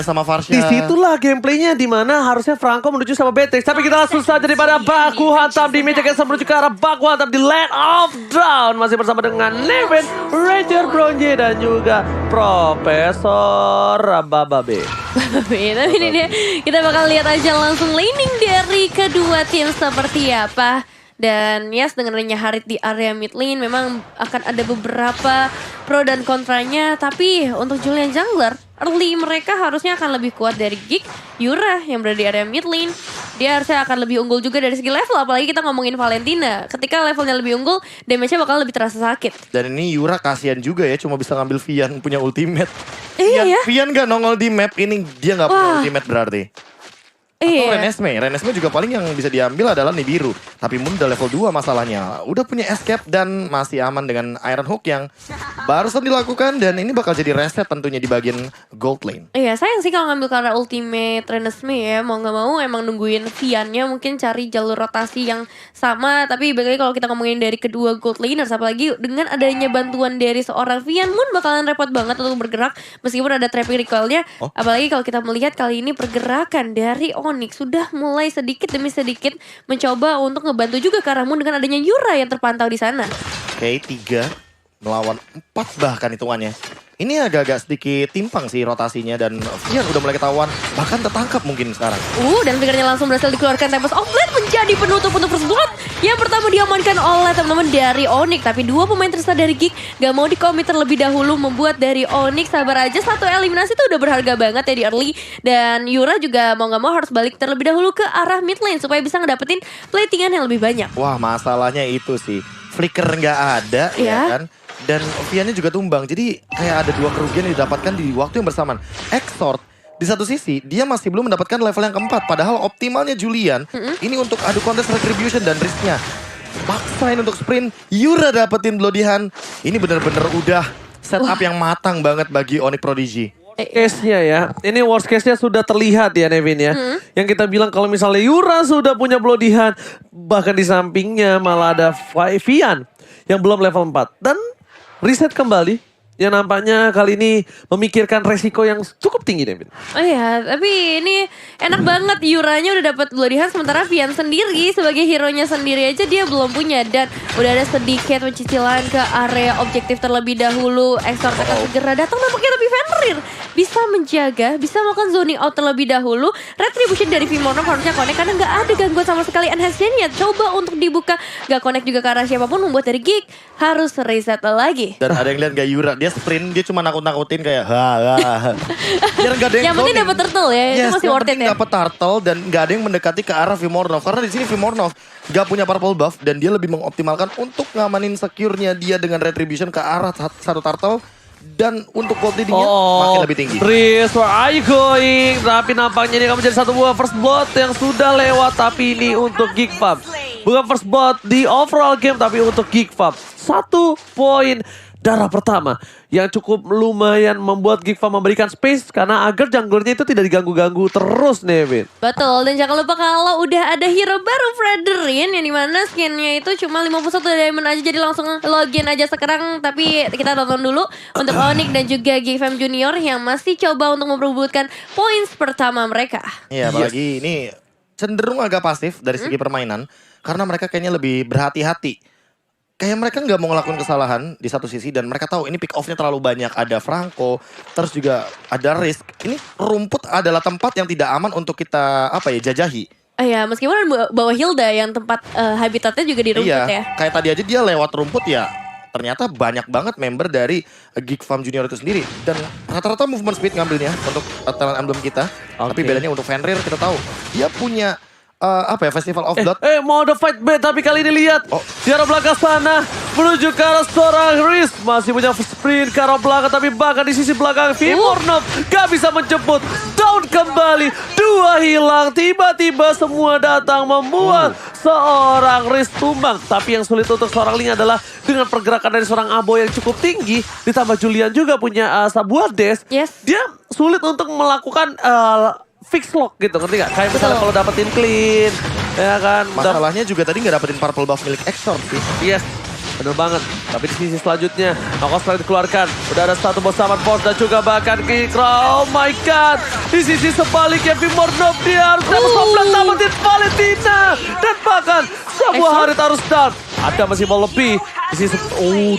sama Farsha. Disitulah gameplaynya dimana harusnya Franco menuju sama Beatrix. Tapi kita langsung saja daripada baku hantam di meja yang menuju ke arah baku hantam di Land of Dawn. Masih bersama dengan Nevin, Ranger Bronze dan juga Profesor Bababe. Tapi ini dia, kita bakal lihat aja langsung laning dari kedua tim seperti apa. Dan yes, dengan adanya Harit di area mid lane memang akan ada beberapa pro dan kontranya. Tapi untuk Julian Jungler, early mereka harusnya akan lebih kuat dari Gig. Yura yang berada di area mid lane, dia harusnya akan lebih unggul juga dari segi level. Apalagi kita ngomongin Valentina, ketika levelnya lebih unggul, damage-nya bakal lebih terasa sakit. Dan ini Yura kasihan juga ya, cuma bisa ngambil Vian punya ultimate. Iya ya. Vian gak nongol di map ini, dia gak punya ultimate berarti. Atau Renesmee juga paling yang bisa diambil adalah Nibiru. Tapi Moon udah level 2 masalahnya. Udah punya escape dan masih aman dengan Iron Hook yang barusan dilakukan. Dan ini bakal jadi reset tentunya di bagian gold lane. Iya, sayang sih kalau ngambil karena ultimate Renesmee ya. Mau gak mau emang nungguin Vian-nya mungkin cari jalur rotasi yang sama. Tapi bagaimana kalau kita ngomongin dari kedua gold laners, apalagi dengan adanya bantuan dari seorang Vian, Moon bakalan repot banget untuk bergerak. Meskipun ada trapping recoil-nya. Apalagi kalau kita melihat kali ini pergerakan dari Onyx sudah mulai sedikit demi sedikit mencoba untuk ngebantu juga ke arah Moon dengan adanya Yura yang terpantau di sana. Oke, 3 melawan 4 bahkan hitungannya. Ini agak-agak sedikit timpang sih rotasinya dan Vian udah mulai ketahuan, bahkan tertangkap mungkin sekarang. Dan figurnya langsung berhasil dikeluarkan. Tempest of Blade menjadi penutup untuk First Blood. Yang pertama diamankan oleh teman-teman dari Onyx. Tapi dua pemain tersisa dari Gig gak mau dikomit terlebih dahulu, membuat dari Onyx sabar aja, satu eliminasi itu udah berharga banget ya di early. Dan Yura juga mau gak mau harus balik terlebih dahulu ke arah mid lane supaya bisa ngedapetin platingan yang lebih banyak. Wah, masalahnya itu sih, flicker nggak ada ya kan. Dan Vian-nya juga tumbang, jadi kayak ada dua kerugian yang didapatkan di waktu yang bersamaan. Exort, di satu sisi dia masih belum mendapatkan level yang keempat. Padahal optimalnya Julian, ini untuk adu kontes retribution dan risknya. Maksain untuk sprint, Yura dapetin Bloody Hand. Ini bener-bener udah setup yang matang banget bagi Onyx Prodigy. Case-nya ya, ini worst case-nya sudah terlihat ya Nevin ya. Yang kita bilang kalau misalnya Yura sudah punya Bloody Hand, bahkan di sampingnya malah ada Vian yang belum level 4. Dan reset kembali, yang nampaknya kali ini memikirkan resiko yang cukup tinggi, Nevin. Oh iya, tapi ini enak banget Yuranya udah dapat Bloody Hand, sementara Vian sendiri sebagai hero-nya sendiri aja dia belum punya. Dan udah ada sedikit mencicilan ke area objektif terlebih dahulu. Exort akan segera datang nampaknya, tapi Fenrir bisa menjaga, bisa melakukan zoning out terlebih dahulu. Retribution dari Vimornov harusnya connect karena nggak ada gangguan sama sekali enhance-nya. Coba untuk dibuka, nggak connect juga ke arah siapapun, membuat dari Gig harus reset lagi. Dan ada yang lihat gak Yura, dia sprint, dia cuma nakut-nakutin kayak biar gak ada yang penting dapat turtle ya, itu masih worth it ya. Dapat turtle dan gak ada yang mendekati ke arah Vimornov. Karena di sini Vimornov gak punya purple buff dan dia lebih mengoptimalkan untuk ngamanin secure-nya dia dengan retribution ke arah satu turtle. Dan untuk gold leading-nya makin lebih tinggi. Riz, where are you going? Tapi nampaknya ini akan menjadi satu buah first blood yang sudah lewat. Tapi ini untuk Geek Fab. Bukan first blood di overall game, tapi untuk Geek Fab. 1 poin darah pertama yang cukup lumayan membuat Geek Fab memberikan space karena agar junglernya itu tidak diganggu-ganggu terus, Nevin. Betul, dan jangan lupa kalau udah ada hero baru Fredrin yang dimana skinnya itu cuma 51 diamond aja, jadi langsung login aja sekarang. Tapi kita tonton dulu untuk Onyx dan juga Geek Fam Junior yang masih coba untuk memperebutkan poin pertama mereka. Iya, apalagi ini cenderung agak pasif dari segi permainan karena mereka kayaknya lebih berhati-hati. Kayak mereka nggak mau ngelakuin kesalahan di satu sisi dan mereka tahu ini pick off-nya terlalu banyak. Ada Franco, terus juga ada Risk. Ini rumput adalah tempat yang tidak aman untuk kita jajahi. Ya, meskipun bawa Hilda yang tempat habitatnya juga di rumput ya. Kayak tadi aja dia lewat rumput ya. Ternyata banyak banget member dari Geek Farm Junior itu sendiri. Dan rata-rata movement speed ngambilnya untuk talent emblem kita. Tapi bedanya untuk Fenrir kita tahu dia punya Festival of Blood. Mau ada fight back, tapi kali ini lihat di arah belakang sana menuju ke arah seorang Riz. Masih punya sprint ke arah belakang, tapi bahkan di sisi belakang Vimornov gak bisa menjemput. Down kembali, 2 hilang. Tiba-tiba semua datang membuat seorang Riz tumbang. Tapi yang sulit untuk seorang Ling adalah dengan pergerakan dari seorang Abo yang cukup tinggi, ditambah Julian juga punya sebuah dash. Dia sulit untuk melakukan fix lock gitu, ngerti gak? Kayak misalnya kalau dapetin clean, ya kan. Masalahnya juga tadi nggak dapetin purple buff milik Exort sih. Yes. Bener banget. Tapi di sisi selanjutnya, Nokos Strike dikeluarkan. Udah ada satu bos Zaman Force dan juga bahkan Kikra. Oh my god. Di sisi sebaliknya, Vimornov dia harus dapat komplek dapetin Valentina. Dan bahkan sebuah Harit harus down. Ada masih mau lebih. Di sisi,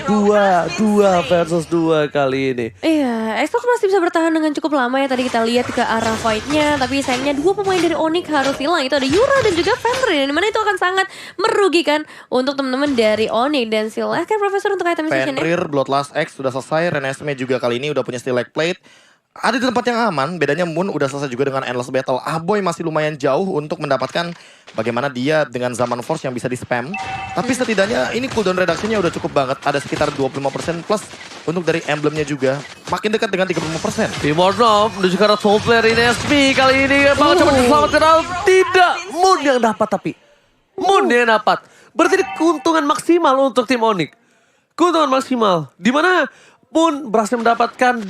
dua versus dua kali ini. Iya, Exos masih bisa bertahan dengan cukup lama ya. Tadi kita lihat ke arah fight-nya. Tapi sayangnya dua pemain dari Onyx harus hilang. Itu ada Yura dan juga Fenrir. Dimana itu akan sangat merugikan untuk teman-teman dari Onyx. Dan silahkan Profesor untuk item session-nya. Fenrir, Bloodlust X sudah selesai. Renesmee juga kali ini udah punya steel leg plate. Ada di tempat yang aman, bedanya Moon udah selesai juga dengan Endless Battle. Aboy masih lumayan jauh untuk mendapatkan bagaimana dia dengan Zaman Force yang bisa di-spam. Tapi setidaknya ini cooldown reduction-nya udah cukup banget. Ada sekitar 25% plus untuk dari emblemnya juga. Makin dekat dengan 35%. Vimornov menuju ke arah soul player Renesmee. Kali ini bakal coba diselamatkan. Tidak, Moon yang dapat tapi. Moon yang dapat. Berarti ini keuntungan maksimal untuk tim Onyx. Keuntungan maksimal. Dimana Moon berhasil mendapatkan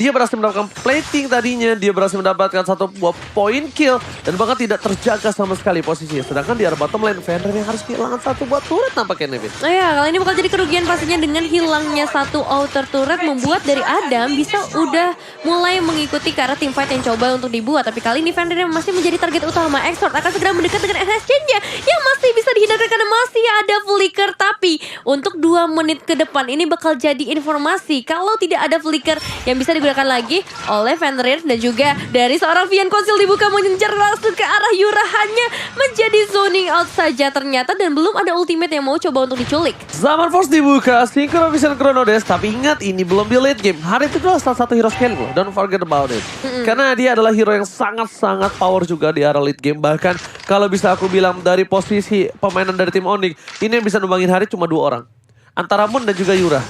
plating tadinya, dia berhasil mendapatkan satu buah point kill dan bahkan tidak terjaga sama sekali posisinya. Sedangkan di arah bottom lane, Fenrir yang harus kehilangan satu buah turret nampaknya Nevin. Nah ya, kali ini bakal jadi kerugian pastinya dengan hilangnya satu outer turret membuat dari Adam bisa udah mulai mengikuti ke arah teamfight yang coba untuk dibuat. Tapi kali ini Fenrir yang masih menjadi target utama. Exort akan segera mendekat dengan NSC-nya yang masih bisa dihindarkan karena masih ada flicker. Tapi untuk 2 menit ke depan ini bakal jadi informasi kalau tidak ada flicker yang bisa digunakan lagi oleh Fenrir dan juga dari seorang Vian Konsil dibuka mengejar langsung ke arah Yura, hanya menjadi zoning out saja ternyata dan belum ada ultimate yang mau coba untuk diculik. Zaman Force dibuka, Synchro Vision Chrono Dash, tapi ingat ini belum di late game. Harit itu adalah salah satu hero scaling loh, don't forget about it. Karena dia adalah hero yang sangat-sangat power juga di arah late game. Bahkan kalau bisa aku bilang dari posisi pemainan dari tim Onyx, ini yang bisa numbangin Harit cuma 2 orang. Antara Moon dan juga Yura.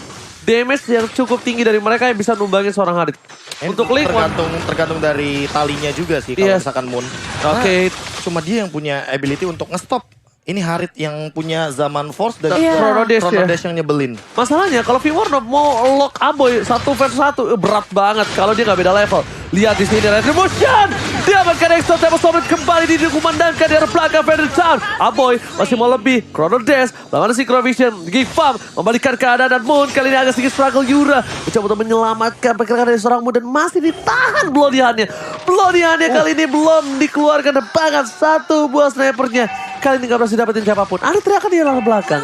Damage yang cukup tinggi dari mereka yang bisa numbangin seorang Harit. Untuk Link tergantung dari talinya juga sih kalau misalkan Moon. Oke. Cuma dia yang punya ability untuk nge-stop. Ini Harit yang punya Zaman Force dan Chrono Dash yang nyebelin. Masalahnya kalau Vimornov mau lock Aboy 1 versus 1 berat banget kalau dia nggak beda level. Lihat di sini Retribution. Diamankan extra tempo sobret kembali dikumandangkan dari belakang Fenrir Town. Aboy masih mau lebih. Chrono Dash lawan Synchro Vision. Give Farm membalikan keadaan dan Moon kali ini agak sedikit struggle. Yura mencoba untuk menyelamatkan pergerakan dari seorang Moon dan masih ditahan Bloodihannya. Bloodihannya kali ini belum dikeluarkan dan bahkan 1 buah snipernya. Kali ini gak berhasil dapetin siapapun. Ada teriakan di arah belakang.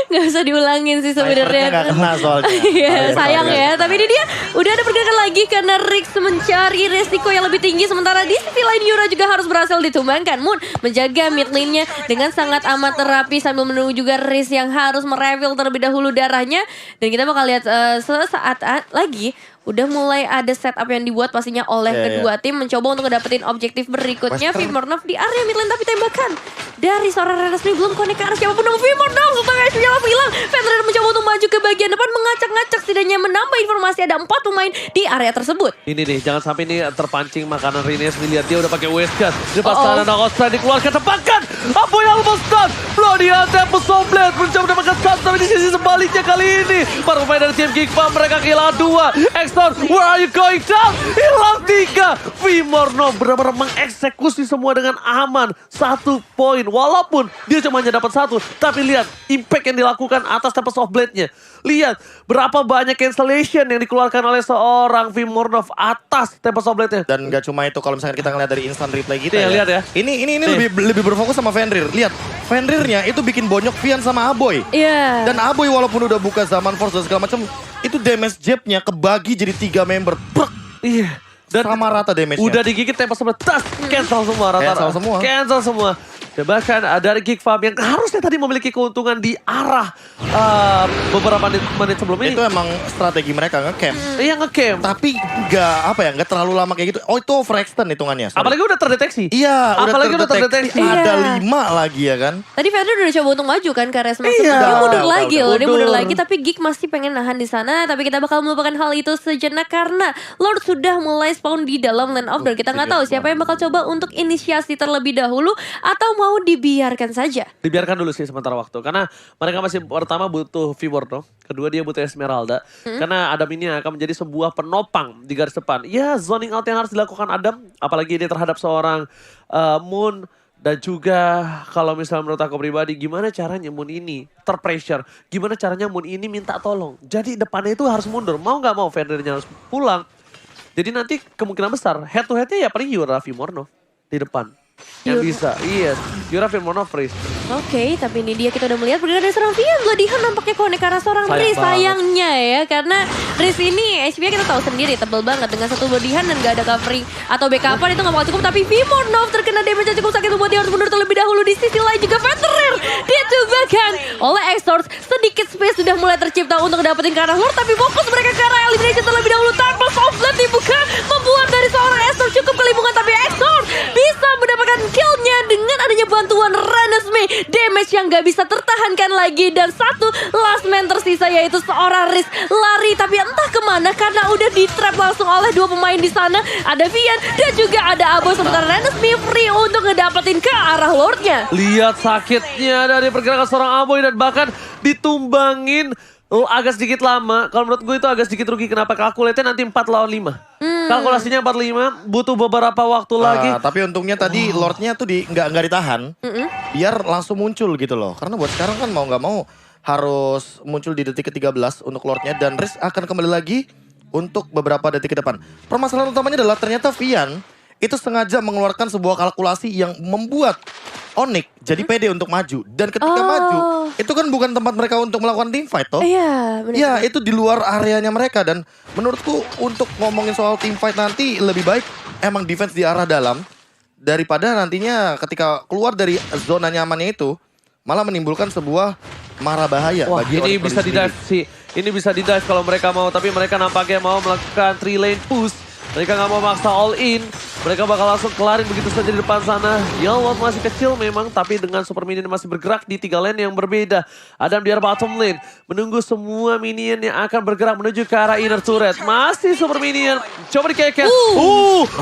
Gak usah diulangin sih sebenarnya. Gak kena soalnya. Iya, sayang ya. Tapi ini dia udah ada pergerakan lagi karena Rix mencari resiko yang lebih tinggi. Sementara di sisi lain Yura juga harus berhasil ditumbangkan. Moon menjaga mid lane-nya dengan sangat amat terapi sambil menunggu juga Rix yang harus mereveal terlebih dahulu darahnya. Dan kita bakal lihat sesaat lagi udah mulai ada setup yang dibuat pastinya oleh kedua tim mencoba untuk ngedapetin objektif berikutnya. Vimornov di area mid lane tapi tembakan dari seorang Renesmee belum connect ke arah siapapun. Namun Vimornov setengah HP-nya langsung hilang. Fenrir mencoba untuk maju ke bagian depan mengacak-ngacak setidaknya menambah informasi ada 4 pemain di area tersebut. Ini nih, jangan sampai ini terpancing makanan Renesmee. Lihat dia udah pakai waste gun. Di pas sana Nokos Strike dikeluarkan tebakan. Aboy almost done. Bloodihan Tempo Somblet mencoba mendapatkan satu tapi di sisi sebaliknya kali ini para pemain dari tim Geekfam mereka kehilangan 2. Extor, where are you going down? Hilang 3. Vimornov benar-benar mengeksekusi semua dengan aman. 1 poin. Walaupun dia cuma hanya dapat 1. Tapi lihat impact yang dilakukan atas Tempest of Blade-nya. Lihat berapa banyak cancellation yang dikeluarkan oleh seorang Vimornov atas Tempest of Blade-nya. Dan gak cuma itu kalau misalkan kita ngeliat dari instant replay kita Lihat ya. Ini lebih berfokus sama Fenrir. Lihat, Fenrirnya itu bikin bonyok Vian sama Aboy. Iya. Dan Aboy walaupun udah buka Zaman Force dan segala macam, itu damage jab-nya kebagi jadi 3 member. Brek. Iya. Dan sama rata damage-nya. udah digigit Tempest of Blade, tas cancel semua rata-rata. Cancel semua. Dan bahkan dari Geekfam yang harusnya tadi memiliki keuntungan di arah beberapa menit sebelum ini. Itu emang strategi mereka nge-camp. Iya nge-camp. Tapi nggak terlalu lama kayak gitu. Oh itu overextend hitungannya. Sorry. Apalagi udah terdeteksi. Iya, apalagi udah terdeteksi. Ada Iya. 5 lagi ya kan. Tadi Fenrir udah coba untuk maju kan ke Resma. Iya. Dia mundur lagi loh, dia mundur Mundur. lagi. Tapi Geek masih pengen nahan di sana. Tapi kita bakal melupakan hal itu sejenak karena Lord sudah mulai spawn di dalam Land of Dawn. Kita nggak tahu siapa yang bakal coba untuk inisiasi terlebih dahulu atau mau dibiarkan saja. Dibiarkan dulu sih sementara waktu. Karena mereka masih pertama butuh Vimornov. Kedua dia butuh Esmeralda. Karena Adam ini akan menjadi sebuah penopang di garis depan. Ya zoning out yang harus dilakukan Adam. Apalagi dia terhadap seorang Moon Dan juga kalau misalnya menurut aku pribadi, gimana caranya Moon ini terpressure. Gimana caranya Moon ini minta tolong. Jadi depannya itu harus mundur. Mau gak mau Fenrirnya harus pulang. Jadi nanti kemungkinan besar head to headnya ya paling Yura Fimornov di depan. Yang bisa, yes. Yura Fimornov Riz. Oke, tapi ini dia kita udah melihat pergerakan dari seorang Vian. Bloodihan nampaknya konek ke arah seorang Sayang Riz. banget. Sayangnya ya, karena Riz ini HP-nya kita tahu sendiri tebel banget. Dengan satu Bloodihan dan gak ada covering atau backupan itu gak bakal cukup. Tapi Fimornov terkena damage yang cukup sakit membuat dia harus mundur terlebih dahulu. Di sisi lain juga Fenrir ditumbangkan oleh Exort. Sedikit space sudah mulai tercipta untuk dapetin ke arah Lord. Tapi fokus mereka ke arah elimination terlebih dahulu. Tanpa softlet dibuka membuat dari seorang Exort cukup kelimbungan. Tapi Exort bisa mendapatkan killnya dengan adanya bantuan Renesmee. Damage yang gak bisa tertahankan lagi. Dan satu last man tersisa yaitu seorang Riz. Lari tapi entah kemana karena udah di trap langsung oleh dua pemain di sana. Ada Vian dan juga ada Abo. Sementara Renesmee free untuk ngedapetin ke arah Lordnya. Lihat sakitnya dari pergerakan seorang Aboy dan bahkan ditumbangin agak sedikit lama. Kalau menurut gue itu agak sedikit rugi. Kenapa? Kalkulatnya nanti 4 lawan 5. Kalkulasinya 4-5, butuh beberapa waktu lagi. Tapi untungnya tadi Lordnya tuh nggak ditahan, biar langsung muncul gitu loh. Karena buat sekarang kan mau nggak mau harus muncul di detik ke-13 untuk Lordnya. Dan Riz akan kembali lagi untuk beberapa detik ke depan. Permasalahan utamanya adalah ternyata Vian itu sengaja mengeluarkan sebuah kalkulasi yang membuat Onyx jadi pede untuk maju. Dan ketika maju, itu kan bukan tempat mereka untuk melakukan team fight toh. Iya, benar. Ya itu di luar areanya mereka. Dan menurutku untuk ngomongin soal team fight nanti lebih baik emang defense di arah dalam. Daripada nantinya ketika keluar dari zona nyamannya itu malah menimbulkan sebuah mara bahaya. Wah, bagi ini Onyx bisa sendiri. di-dive sih. Ini bisa di-dive kalau mereka mau. Tapi mereka nampaknya mau melakukan 3 lane push. Mereka nggak mau maksa all in. Mereka bakal langsung kelarin begitu saja di depan sana. Yellow masih kecil memang. Tapi dengan super minion masih bergerak di 3 lane yang berbeda. Adam di arah bottom lane. Menunggu semua minion yang akan bergerak menuju ke arah inner turret. Masih super minion. Coba dikeket.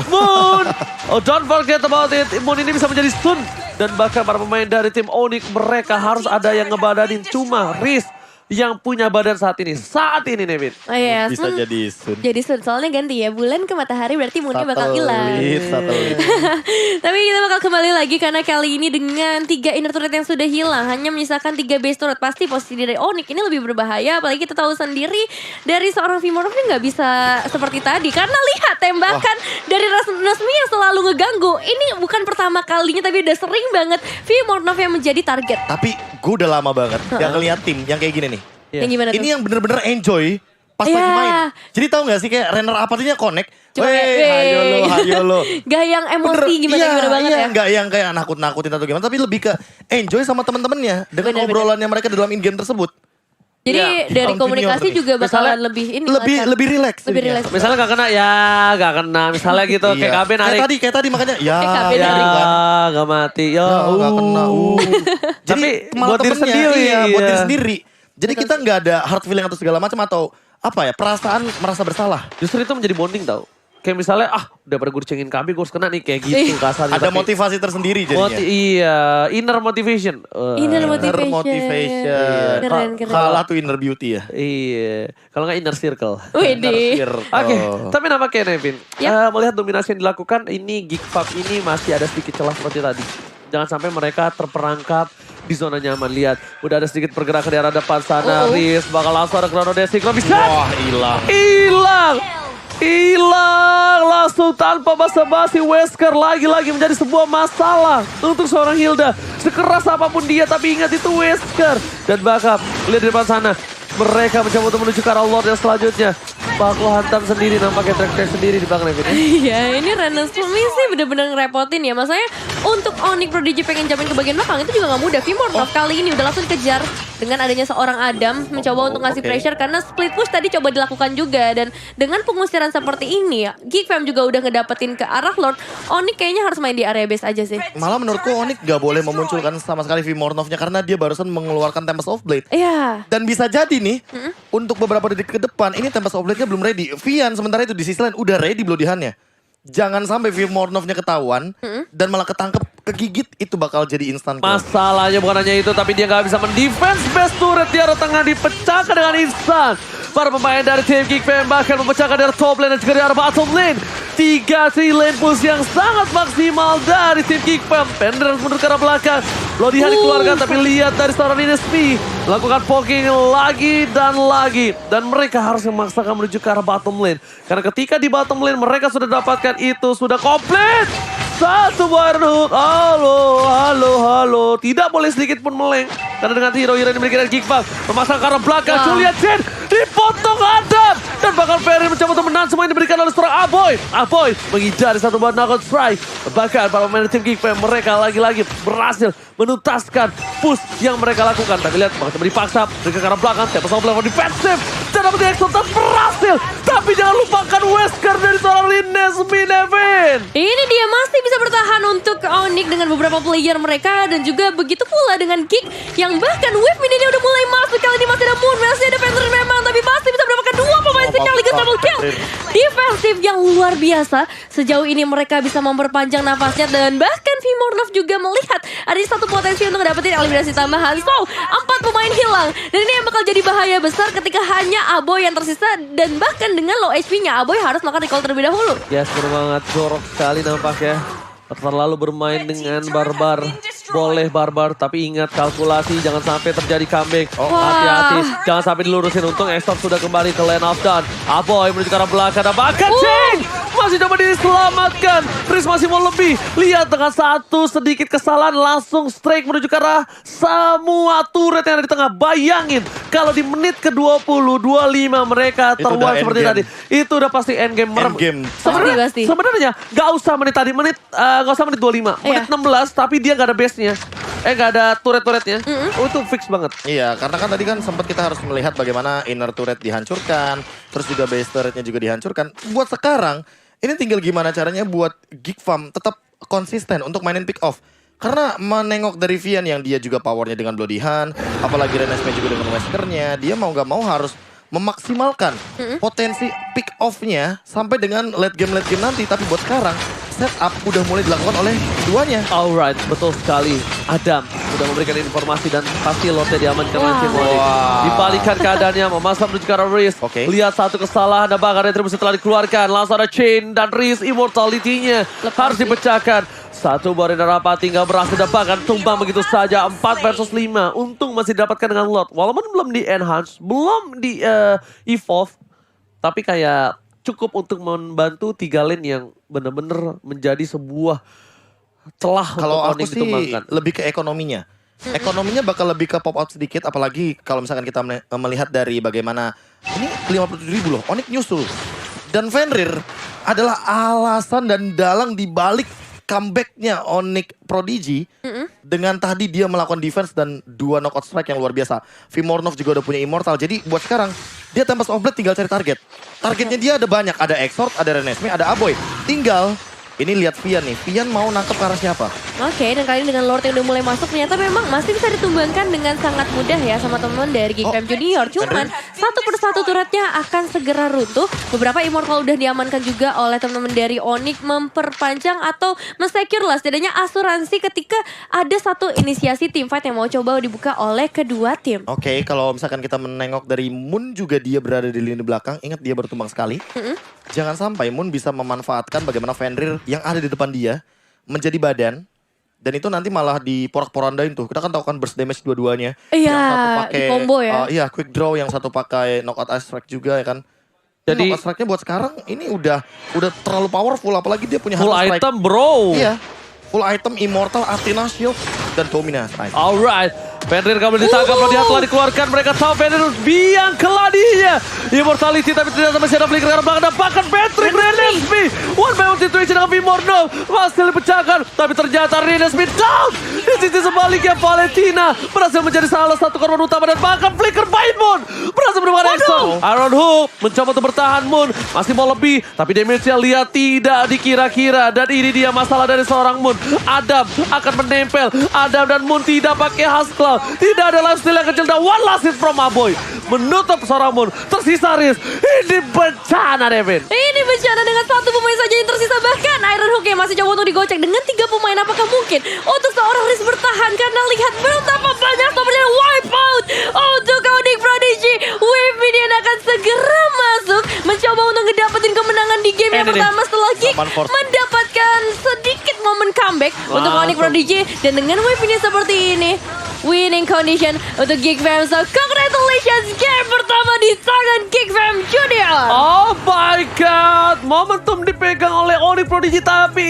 Moon. Oh, don't forget about it. Moon ini bisa menjadi stun. Dan bahkan para pemain dari tim Onyx mereka harus ada yang ngebadanin. Cuma Riz yang punya badan saat ini Nevin. Oh iya, Bisa jadi sun. jadi sun. Soalnya ganti ya, bulan ke matahari berarti moonnya bakal hilang. Satelit. Tapi kita bakal kembali lagi karena kali ini dengan 3 inner turret yang sudah hilang, hanya menyisakan 3 base turret. Pasti posisi dari Onyx ini lebih berbahaya. Apalagi kita tahu sendiri dari seorang Fimornov ini nggak bisa seperti tadi. Karena lihat tembakan dari Renesmee yang selalu ngeganggu. Ini bukan pertama kalinya tapi udah sering banget Fimornov yang menjadi target. Tapi gue udah lama banget yang ngeliat tim yang kayak gini nih. Iya. Yang gimana tuh? Ini yang bener-bener enjoy pas lagi main. Jadi tahu gak sih kayak runner apatinya connect. Cuma Hayo lo. Gak yang emosi gimana banget ya. Gak yang kayak nakut-nakutin atau gimana. Tapi lebih ke enjoy sama temen-temennya. Dengan Bener-bener. obrolannya mereka dalam in-game tersebut. Jadi Iya. dari Tahun komunikasi junior juga nih. bakalan Misalnya lebih ini. Lebih relax. Lebih jadinya. relax. Misalnya gak kena ya gak kena. Misalnya gitu kayak KB narik. Kayak tadi makanya. Ya, KB Ya narik. gak mati. Ya gak kena. Tapi malah buat diri temennya, sendiri. Iya, buat Iya. diri sendiri. Jadi kita nggak ada hard feeling atau segala macam atau apa ya, perasaan merasa bersalah. Justru itu menjadi bonding tau. Kayak misalnya daripada gue dicengin KB gue harus kena nih kayak gitu kasarnya. Ada Tapi motivasi tersendiri jadinya. iya, inner motivation. Inner Inner Keren, motivation. keren. Kalah tuh inner beauty ya. Iya, kalau nggak inner circle. Wede. Oke, tapi nampaknya Nevin, Yap. melihat dominasi yang dilakukan ini Geekfab ini masih ada sedikit celah seperti tadi. Jangan sampai mereka terperangkap di zona nyaman. Lihat, udah ada sedikit pergerakan di arah depan sana. Riz bakal langsung ada Chrono Desynchro. Bisa. Wah, hilang. Hilang langsung tanpa basa-basi. Wesker lagi-lagi menjadi sebuah masalah untuk seorang Hilda. Sekeras apapun dia, tapi ingat itu Wesker. Dan bakal lihat di depan sana. Mereka mencoba untuk menuju ke arah Lord yang selanjutnya. Baku hantam sendiri, nampaknya track sendiri di belakang Nevin. Iya, ini Renesmee sih bener-bener ngerepotin ya. Maksudnya untuk Onyx Prodigy pengen jamin ke bagian belakang itu juga gak mudah. Fimornov kali ini udah langsung kejar dengan adanya seorang Adam mencoba untuk ngasih pressure karena split push tadi coba dilakukan juga. Dan dengan pengusiran seperti ini ya, Geekfam juga udah ngedapetin ke arah Lord. Onyx kayaknya harus main di area base aja sih. Malah menurutku Onyx gak boleh memunculkan sama sekali Fimornovnya karena dia barusan mengeluarkan Tempest of Blade. Iya. Dan bisa jadi nih, untuk beberapa detik ke depan, ini Tempest of Blade-nya belum ready. Vian sementara itu di sisi lain udah ready Bloodihan-nya. Jangan sampai Fimornovnya ketahuan dan malah ketangkep, kegigit, itu bakal jadi instan kill. Masalahnya bukan hanya itu, tapi dia nggak bisa mendefense base turret di arah tengah dipecahkan dengan instan. para pemain dari tim Geek Fam bahkan memecahkan dari top lane dan juga dari arah bottom lane. 3 lane push yang sangat maksimal dari tim Geek Fam. Fender harus mundur ke arah belakang. Lodihan dikeluarkan tapi lihat dari seorang Inespi lakukan poking lagi dan lagi. Dan mereka harus memaksakan menuju ke arah bottom lane. Karena ketika di bottom lane mereka sudah dapatkan itu sudah komplit. Satu Iron Hook. Halo. Tidak boleh sedikit pun meleng. Karena dengan hero-hero yang dimiliki dari Geek Fam. Memasang ke arah belakang. Julia Chen dipotong Adam. Dan bakal Ferry mencoba untuk menang semua yang diberikan oleh seorang Aboy. Aboy menghindari satu buah knockout strike. Bahkan para pemain tim Geek Fam mereka lagi-lagi berhasil menuntaskan push yang mereka lakukan. Tapi lihat bakal dipaksa. Mereka ke arah belakang. Siapa sama belakang defensif. Dan dapat di-exotan berhasil. Tapi jangan lupakan Wesker dari seorang Rines Minevin. Ini dia masih bisa bertahan untuk Onyx dengan beberapa player mereka dan juga begitu pula dengan Geek yang bahkan wave mininya udah mulai masuk. Kali ini masih ada Moon, masih ada Panther memang tapi masih bisa mendapatkan 2 pemain sekaligus double kill. Defensif yang luar biasa. Sejauh ini mereka bisa memperpanjang nafasnya dan bahkan Vimornov juga melihat ada satu potensi untuk dapetin eliminasi tambahan. So, 4 pemain hilang dan ini yang bakal jadi bahaya besar ketika hanya Aboy yang tersisa dan bahkan dengan low HP-nya Aboy harus melakukan recall terlebih dahulu. Yes, benar banget. Jorok sekali nampaknya. Terlalu bermain dengan barbar. Boleh barbar, tapi ingat kalkulasi. Jangan sampai terjadi comeback. Hati-hati. Jangan sampai dilurusin. Untung Exor sudah kembali ke lane of down. Aboy menuju ke arah belakang. Dan bahkan Ching masih coba diselamatkan. Chris masih mau lebih. Lihat dengan satu sedikit kesalahan langsung strike menuju ke arah semua turret yang ada di tengah. Bayangin kalau di menit ke-20, 25 mereka terwang seperti tadi. Itu udah pasti endgame. Pasti. Sebenarnya gak usah menit tadi. Gak usah menit 25. Menit 16 tapi dia gak ada base-nya. Gak ada turret-turretnya. Itu fix banget. Iya, karena kan tadi kan sempat kita harus melihat bagaimana inner turret dihancurkan. Terus juga base turretnya juga dihancurkan. Buat sekarang, ini tinggal gimana caranya buat Geek Fam tetap konsisten untuk mainin pick off. Karena menengok dari Vian yang dia juga powernya dengan Bloody Hand. Apalagi Renesmee juga dengan Weskernya. Dia mau gak mau harus memaksimalkan potensi pick off-nya sampai dengan late game nanti. Tapi buat sekarang, setup udah mulai dilakukan oleh keduanya. Alright, betul sekali. Adam sudah memberikan informasi dan pasti lotnya diamankan oleh tim Onyx. Dibalikan keadaannya, memasang menuju ke arah Riz. Lihat satu kesalahan dan bahkan retribusi telah dikeluarkan. Langsung ada Chain dan Riz, immortality-nya harus dipecahkan. Satu Barina Rapat tinggal berhasil bahkan tumbang begitu saja 4 versus 5. Untung masih didapatkan dengan lot. Walaupun belum di enhance, belum di evolve. Tapi kayak cukup untuk membantu 3 lane yang benar-benar menjadi sebuah celah kalau untuk aku Onyx sih ditumbangkan. lebih ke ekonominya. Ekonominya bakal lebih ke pop out sedikit. Apalagi kalau misalkan kita melihat dari bagaimana ini 57.000 loh. Onyx nyusul. Dan Fenrir adalah alasan dan dalang dibalik comebacknya Onyx Prodigy dengan tadi dia melakukan defense dan 2 knockout strike yang luar biasa. Vimornov juga udah punya immortal. Jadi buat sekarang dia tanpa off-blade tinggal cari target. Targetnya dia ada banyak. Ada Exort, ada Renesmee, ada Aboy. Tinggal ini lihat Vian nih. Vian mau nangkep ke arah siapa? Oke, dan kali ini dengan Lord yang udah mulai masuk ternyata memang masih bisa ditumbangkan dengan sangat mudah ya sama teman dari Geek Fam Junior. Cuman satu persatu turretnya akan segera runtuh. Beberapa immortal udah diamankan juga oleh teman-teman dari Onyx memperpanjang atau mensecure lah setidaknya asuransi ketika ada satu inisiasi teamfight yang mau coba dibuka oleh kedua tim. Oke, kalau misalkan kita menengok dari Moon juga dia berada di lini belakang. Ingat dia baru tumbang sekali. Jangan sampai Moon bisa memanfaatkan bagaimana Fenrir yang ada di depan dia menjadi badan. Dan itu nanti malah diporak-porandain tuh. Kita kan tahu kan burst damage dua-duanya. Iya, yang satu pakai di combo ya. Iya, quick draw, yang satu pakai knockout ice strike juga ya kan. Jadi knockout strike-nya buat sekarang ini udah terlalu powerful, apalagi dia punya full hunter strike. item bro. Iya. Full item immortal, Athena shield dan Dominus. Alright. Fenrir kembali ditangkap, Lodihan telah dikeluarkan. Mereka tahu Fenrir biang keladinya. Immortality tapi ternyata masih ada flicker karena belakang. Dan bahkan Patrick Renesmee. One by one situation dengan Vimornov. Masih dipecahkan. Tapi ternyata Renesmee down. Di sisi sebaliknya Valentina berhasil menjadi salah satu korban utama. Dan bahkan flicker by Moon berhasil menemukan Exxon. Iron Hook mencoba untuk bertahan. Moon masih mau lebih. Tapi damage-nya lihat tidak dikira-kira. Dan ini dia masalah dari seorang Moon. Adam akan menempel. Adam dan Moon tidak pakai Husklaw. Tidak ada lifesteal yang kecil dan one last hit from Aboy. Menutup seorang Moon. Tersisa Riz. Ini bencana Devin. Ini bencana dengan satu pemain saja yang tersisa. Bahkan Iron Hook yang masih coba untuk digocek dengan 3 pemain. Apakah mungkin untuk seorang Riz bertahan? Karena lihat betapa banyak temennya wipe out untuk Onyx Prodigy. Wave Minion akan segera yang ini. pertama setelah Geek Zaman Force. mendapatkan sedikit momen comeback untuk Onyx Prodigy. Dan dengan weapon seperti ini, winning condition untuk Geek Fam. So congratulations, game pertama di tangan Geek Fam Junior. Oh my god, momentum dipegang oleh Onyx Prodigy tapi